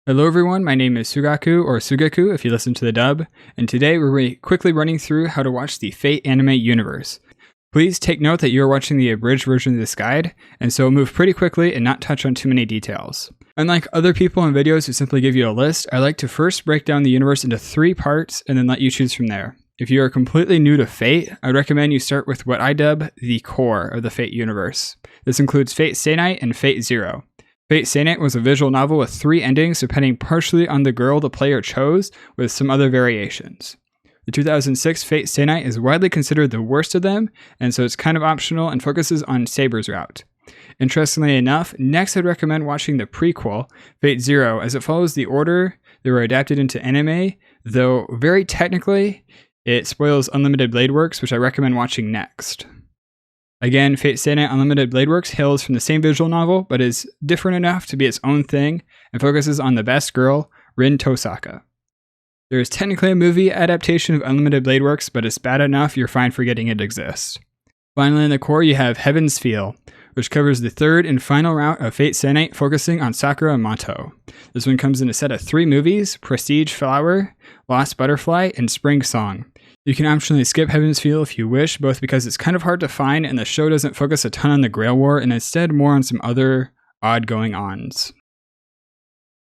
Hello everyone, my name is Sugaku, or Sugaku if you listen to the dub, and today we're quickly running through how to watch the Fate anime universe. Please take note that you are watching the abridged version of this guide, and so move pretty quickly and not touch on too many details. Unlike other people in videos who simply give you a list, I like to first break down the universe into 3 parts and then let you choose from there. If you are completely new to Fate, I recommend you start with what I dub the core of the Fate universe. This includes Fate Stay Night and Fate Zero. Fate Stay Night was a visual novel with 3 endings depending partially on the girl the player chose, with some other variations. The 2006 Fate Stay Night is widely considered the worst of them, and so it's kind of optional and focuses on Saber's route. Interestingly enough, next I'd recommend watching the prequel, Fate Zero, as it follows the order they were adapted into anime, though very technically, it spoils Unlimited Blade Works, which I recommend watching next. Again, Fate Stay Night Unlimited Blade Works hails from the same visual novel, but is different enough to be its own thing, and focuses on the best girl, Rin Tosaka. There is technically a movie adaptation of Unlimited Blade Works, but it's bad enough you're fine forgetting it exists. Finally, in the core you have Heaven's Feel, which covers the 3rd and final route of Fate Stay Night, focusing on Sakura and Mato. This one comes in a set of 3 movies, Prestige Flower, Lost Butterfly, and Spring Song. You can optionally skip Heaven's Feel if you wish, both because it's kind of hard to find and the show doesn't focus a ton on the Grail War and instead more on some other odd going-ons.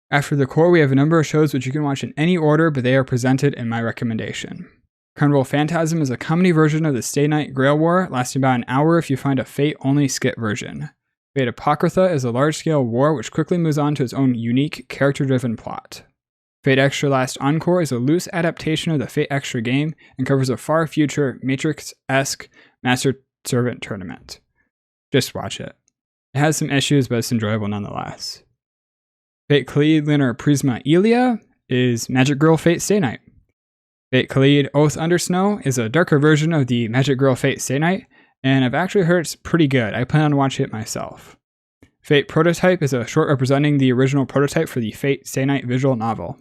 After the core, we have a number of shows which you can watch in any order, but they are presented in my recommendation. Carnival Phantasm is a comedy version of the Stay Night Grail War, lasting about an hour if you find a Fate-only skip version. Fate Apocrypha is a large-scale war which quickly moves on to its own unique, character-driven plot. Fate Extra Last Encore is a loose adaptation of the Fate Extra game and covers a far future Matrix-esque Master-Servant tournament. Just watch it. It has some issues, but it's enjoyable nonetheless. Fate Khalid Lunar Prisma Elia is Magic Girl Fate Stay Night. Fate Khalid Oath Under Snow is a darker version of the Magic Girl Fate Stay Night, and I've actually heard it's pretty good. I plan on watching it myself. Fate Prototype is a short representing the original prototype for the Fate Stay Night visual novel.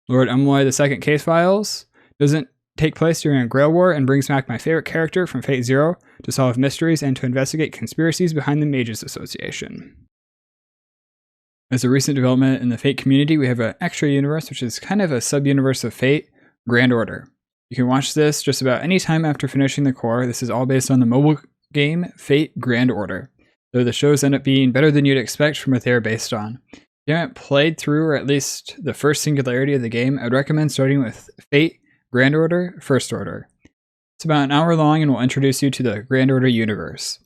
Lord Umloy II Case Files doesn't take place during a Grail War and brings back my favorite character from Fate Zero to solve mysteries and to investigate conspiracies behind the Mages Association. As a recent development in the Fate community, we have an extra universe, which is kind of a sub-universe of Fate, Grand Order. You can watch this just about any time after finishing the core. This is all based on the mobile game Fate Grand Order, though the shows end up being better than you'd expect from what they are based on. If you haven't played through, or at least the first singularity of the game, I'd recommend starting with Fate Grand Order First Order. It's about an hour long and will introduce you to the Grand Order universe.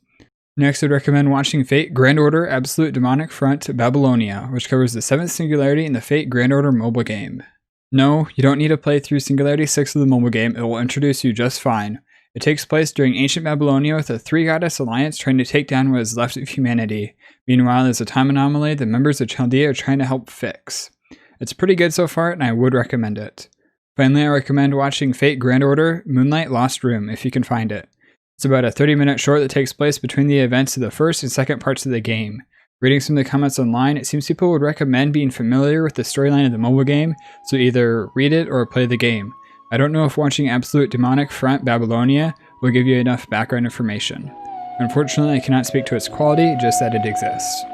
Next, I'd recommend watching Fate Grand Order Absolute Demonic Front Babylonia, which covers the 7th singularity in the Fate Grand Order mobile game. No, you don't need to play through Singularity 6 of the mobile game, it will introduce you just fine. It takes place during ancient Babylonia with a 3-goddess alliance trying to take down what is left of humanity. Meanwhile, there's a time anomaly the members of Chaldea are trying to help fix. It's pretty good so far, and I would recommend it. Finally, I recommend watching Fate Grand Order Moonlight Lost Room if you can find it. It's about a 30-minute short that takes place between the events of the first and second parts of the game. Reading some of the comments online, it seems people would recommend being familiar with the storyline of the mobile game, so either read it or play the game. I don't know if watching Absolute Demonic Front Babylonia will give you enough background information. Unfortunately, I cannot speak to its quality, just that it exists.